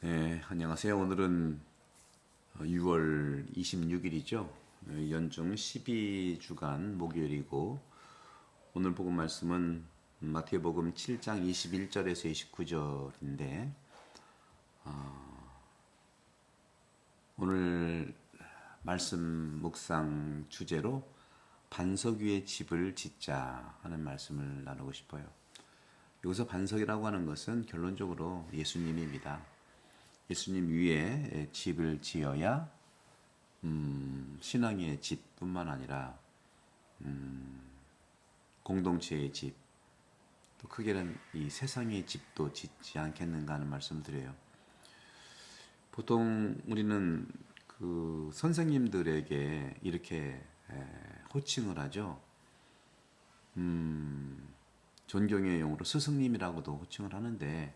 네, 안녕하세요. 오늘은 6월 26일이죠. 연중 12주간 목요일이고, 오늘 복음 말씀은 마태복음 7장 21절에서 29절인데, 오늘 말씀 묵상 주제로 반석 위에 집을 짓자 하는 말씀을 나누고 싶어요. 여기서 반석이라고 하는 것은 결론적으로 예수님입니다. 예수님 위에 집을 지어야 신앙의 집뿐만 아니라 공동체의 집, 또 크게는 이 세상의 집도 짓지 않겠는가 하는 말씀을 드려요. 보통 우리는 그 선생님들에게 이렇게 호칭을 하죠. 존경의 용어로 스승님이라고도 호칭을 하는데,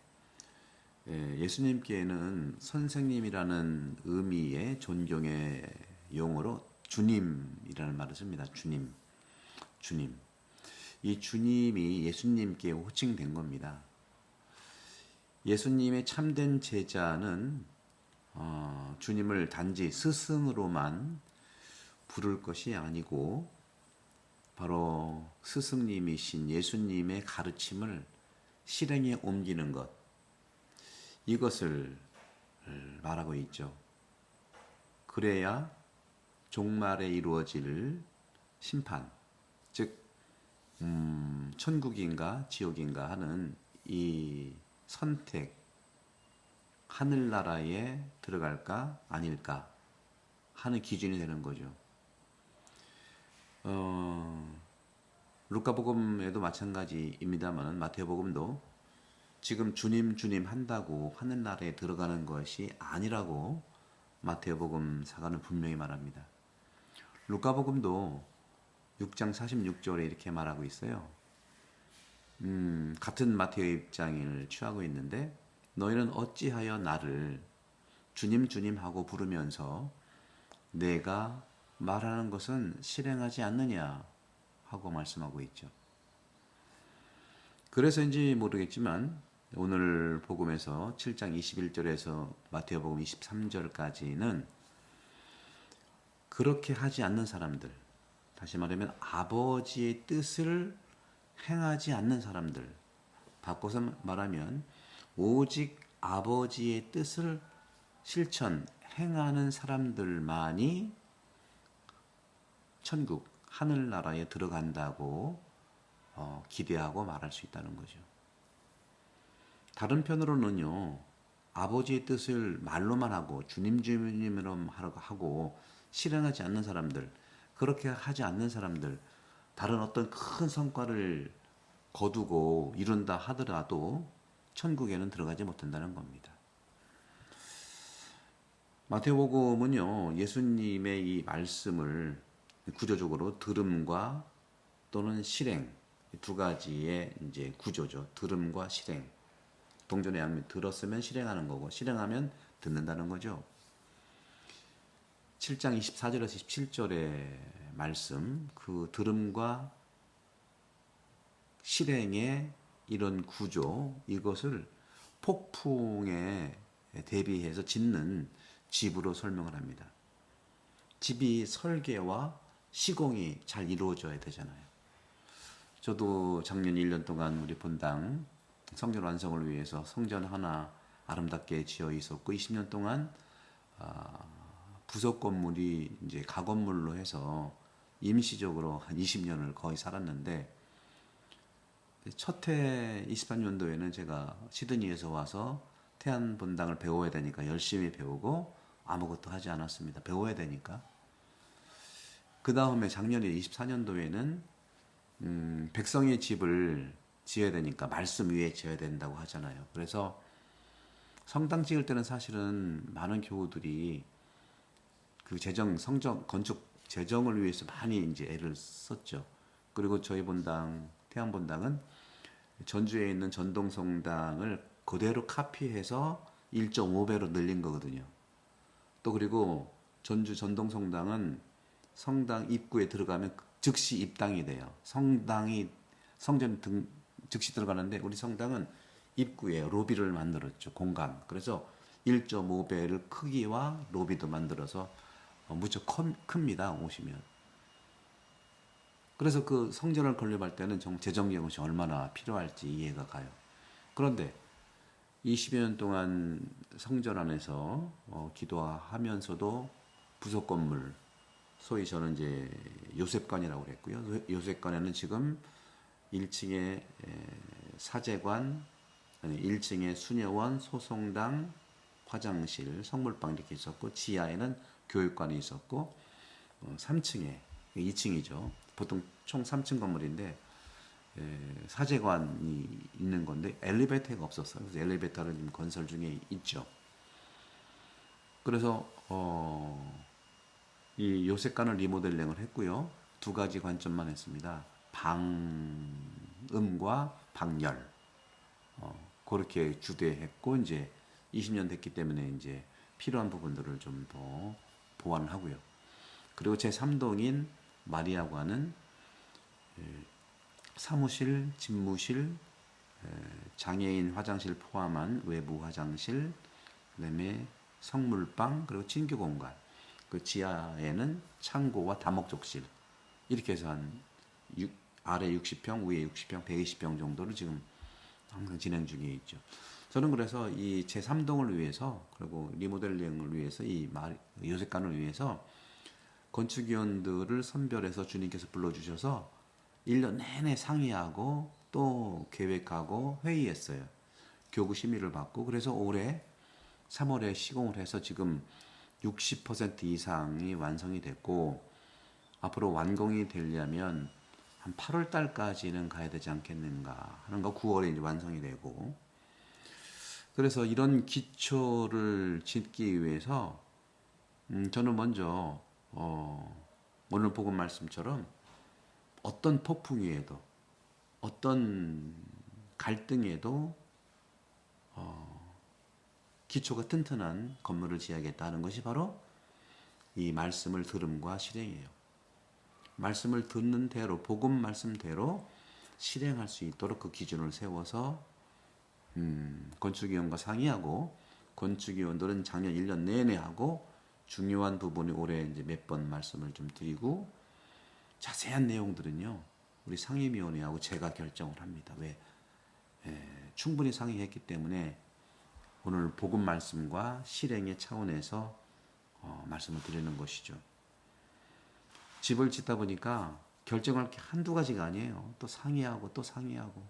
예수님께는 선생님이라는 의미의 존경의 용어로 주님이라는 말을 씁니다. 주님. 이 주님이 예수님께 호칭된 겁니다. 예수님의 참된 제자는 주님을 단지 스승으로만 부를 것이 아니고 바로 스승님이신 예수님의 가르침을 실행에 옮기는 것, 이것을 말하고 있죠. 그래야 종말에 이루어질 심판, 즉 천국인가 지옥인가 하는 이 선택, 하늘나라에 들어갈까 아닐까 하는 기준이 되는 거죠. 루카복음에도 마찬가지입니다만 마태복음도 지금 주님 한다고 하늘나라에 들어가는 것이 아니라고 마태복음 사가는 분명히 말합니다. 루카복음도 6장 46절에 이렇게 말하고 있어요. 같은 마태의 입장을 취하고 있는데, 너희는 어찌하여 나를 주님 하고 부르면서 내가 말하는 것은 실행하지 않느냐 하고 말씀하고 있죠. 그래서인지 모르겠지만 오늘 복음에서 7장 21절에서 마태복음 23절까지는 그렇게 하지 않는 사람들, 다시 말하면 아버지의 뜻을 행하지 않는 사람들, 바꿔서 말하면 오직 아버지의 뜻을 실천, 행하는 사람들만이 천국, 하늘나라에 들어간다고 기대하고 말할 수 있다는 거죠. 다른 편으로는요, 아버지의 뜻을 말로만 하고 주님으로 하고 실행하지 않는 사람들, 그렇게 하지 않는 사람들, 다른 어떤 큰 성과를 거두고 이룬다 하더라도 천국에는 들어가지 못한다는 겁니다. 마태복음은요, 예수님의 이 말씀을 구조적으로 들음과 또는 실행, 두 가지의 이제 구조죠. 들음과 실행. 동전의 양면, 들었으면 실행하는 거고 실행하면 듣는다는 거죠. 7장 24절에서 27절의 말씀, 그 들음과 실행의 이런 구조, 이것을 폭풍에 대비해서 짓는 집으로 설명을 합니다. 집이 설계와 시공이 잘 이루어져야 되잖아요. 저도 작년 1년 동안 우리 본당 성전 완성을 위해서 성전 하나 아름답게 지어 있었고, 20년 동안 부속 건물이 이제 가건물로 해서 임시적으로 한 20년을 거의 살았는데, 첫 해 23년도에는 제가 시드니에서 와서 태안 본당을 배워야 되니까 열심히 배우고 아무것도 하지 않았습니다. 배워야 되니까. 그 다음에 작년에 24년도에는 백성의 집을 지어야 되니까 말씀 위에 지어야 된다고 하잖아요. 그래서 성당 지을 때는 사실은 많은 교우들이 그 성전 건축 재정을 위해서 많이 이제 애를 썼죠. 그리고 저희 본당, 태안 본당은 전주에 있는 전동성당을 그대로 카피해서 1.5배로 늘린 거거든요. 또 그리고 전주 전동성당은 성당 입구에 들어가면 즉시 입당이 돼요. 성전 즉시 들어가는데 우리 성당은 입구에 로비를 만들었죠. 공간. 그래서 1.5배를 크기와 로비도 만들어서 무척 큽니다. 오시면. 그래서 그 성전을 건립할 때는 재정비 것이 얼마나 필요할지 이해가 가요. 그런데 20여 년 동안 성전 안에서 기도하면서도 부속 건물, 소위 저는 이제 요셉관이라고 그랬고요. 요셉관에는 지금 1층에 사제관, 1층에 수녀원, 소송당, 화장실, 성물방 이렇게 있었고, 지하에는 교육관이 있었고, 3층에 2층이죠. 보통 총 3층 건물인데 사제관이 있는 건데 엘리베이터가 없었어요. 그래서 엘리베이터를 지금 건설 중에 있죠. 그래서 이 요셉관을 리모델링을 했고요. 두 가지 관점만 했습니다. 방음과 방열. 그렇게 주대했고 이제 20년 됐기 때문에 이제 필요한 부분들을 좀 더 보완을 하고요. 그리고 제 3동인 마리아관은 사무실, 집무실, 장애인 화장실 포함한 외부 화장실, 그다음에 성물방, 그리고 친교 공간. 그 지하에는 창고와 다목적실. 이렇게 해서 아래 60평, 위에 60평, 120평 정도를 지금 항상 진행 중에 있죠. 저는 그래서 이 제3동을 위해서, 그리고 리모델링을 위해서, 이 요셉관을 위해서 건축위원들을 선별해서 주님께서 불러주셔서 1년 내내 상의하고 또 계획하고 회의했어요. 교구 심의를 받고, 그래서 올해 3월에 시공을 해서 지금 60% 이상이 완성이 됐고, 앞으로 완공이 되려면 한 8월 달까지는 가야 되지 않겠는가 하는 거. 9월에 이제 완성이 되고, 그래서 이런 기초를 짓기 위해서 저는 먼저 오늘 복음 말씀처럼 어떤 폭풍위에도 어떤 갈등에도 기초가 튼튼한 건물을 지어야겠다는 것이 바로 이 말씀을 들음과 실행이에요. 말씀을 듣는 대로, 복음 말씀대로 실행할 수 있도록 그 기준을 세워서 건축위원과 상의하고, 건축위원들은 작년 1년 내내 하고, 중요한 부분이 올해 이제 몇 번 말씀을 좀 드리고, 자세한 내용들은요 우리 상임위원회하고 제가 결정을 합니다. 왜? 충분히 상의했기 때문에 오늘 복음 말씀과 실행의 차원에서 말씀을 드리는 것이죠. 집을 짓다 보니까 결정할 게 한두 가지가 아니에요. 또 상의하고 또 상의하고.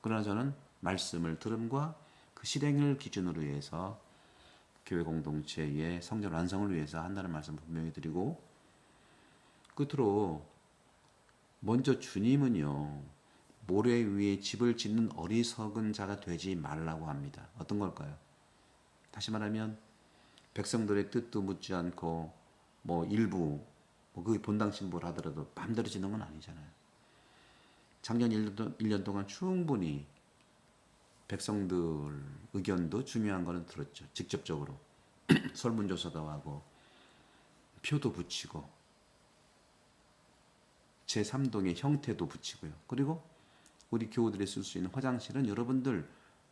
그러나 저는 말씀을 들음과 그 실행을 기준으로 해서 교회 공동체의 성전 완성을 위해서 한다는 말씀을 분명히 드리고, 끝으로 먼저 주님은요 모래 위에 집을 짓는 어리석은 자가 되지 말라고 합니다. 어떤 걸까요? 다시 말하면 백성들의 뜻도 묻지 않고 일부 그 본당 신부를 하더라도 마음대로 짓는 건 아니잖아요. 작년 1년 동안 충분히 백성들 의견도 중요한 거는 들었죠. 직접적으로 설문조사도 하고 표도 붙이고 제3동의 형태도 붙이고요. 그리고 우리 교우들이 쓸 수 있는 화장실은 여러분들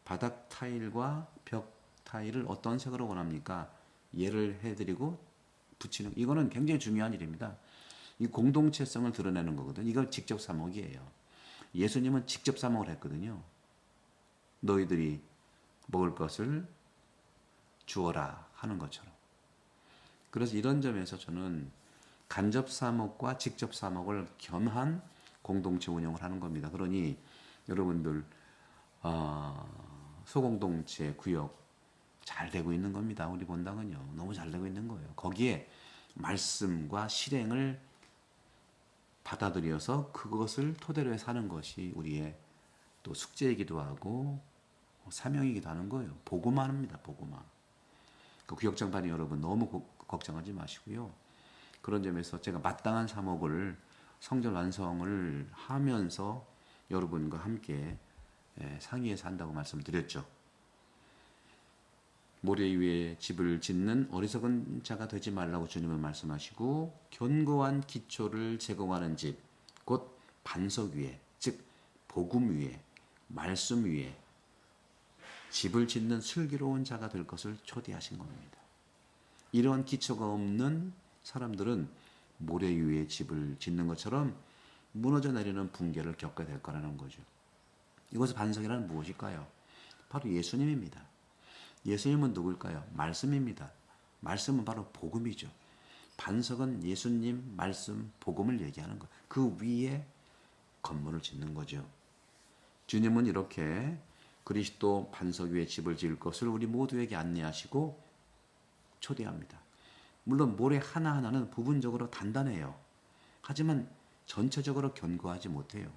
바닥 타일과 벽 타일을 어떤 색으로 원합니까? 예를 해드리고 붙이는, 이거는 굉장히 중요한 일입니다. 이 공동체성을 드러내는 거거든요. 이걸 직접 사목이에요. 예수님은 직접 사목을 했거든요. 너희들이 먹을 것을 주어라 하는 것처럼. 그래서 이런 점에서 저는 간접 사목과 직접 사목을 겸한 공동체 운영을 하는 겁니다. 그러니 여러분들 소공동체 구역 잘 되고 있는 겁니다. 우리 본당은요 너무 잘 되고 있는 거예요. 거기에 말씀과 실행을 받아들여서 그것을 토대로 해 사는 것이 우리의 또 숙제이기도 하고 사명이기도 하는 거예요. 복음화입니다. 복음화. 그 구역장단이 여러분 너무 걱정하지 마시고요. 그런 점에서 제가 마땅한 사목을 성전 완성을 하면서 여러분과 함께 상의해서 한다고 말씀드렸죠. 모래 위에 집을 짓는 어리석은 자가 되지 말라고 주님은 말씀하시고, 견고한 기초를 제공하는 집, 곧 반석 위에, 즉 복음 위에, 말씀 위에 집을 짓는 슬기로운 자가 될 것을 초대하신 겁니다. 이러한 기초가 없는 사람들은 모래 위에 집을 짓는 것처럼 무너져 내리는 붕괴를 겪게 될 거라는 거죠. 이것의 반석이란 무엇일까요? 바로 예수님입니다. 예수님은 누구일까요? 말씀입니다. 말씀은 바로 복음이죠. 반석은 예수님, 말씀, 복음을 얘기하는 것. 그 위에 건물을 짓는 거죠. 주님은 이렇게 그리스도 반석 위에 집을 지을 것을 우리 모두에게 안내하시고 초대합니다. 물론 모래 하나하나는 부분적으로 단단해요. 하지만 전체적으로 견고하지 못해요.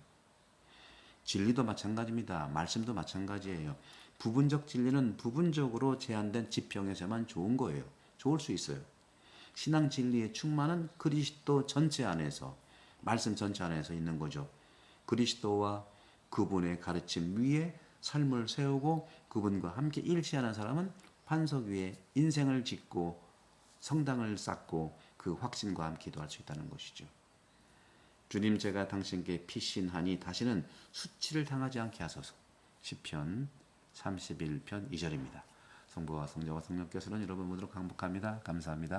진리도 마찬가지입니다. 말씀도 마찬가지예요. 부분적 진리는 부분적으로 제한된 지평에서만 좋은 거예요. 좋을 수 있어요. 신앙 진리의 충만은 그리스도 전체 안에서, 말씀 전체 안에서 있는 거죠. 그리스도와 그분의 가르침 위에 삶을 세우고 그분과 함께 일치하는 사람은 반석 위에 인생을 짓고 성당을 쌓고 그 확신과 함께 기도할 수 있다는 것이죠. 주님, 제가 당신께 피신하니 다시는 수치를 당하지 않게 하소서. 시편 31편 2절입니다. 성부와 성자와 성령께서는 여러분 모두를 강복합니다. 감사합니다.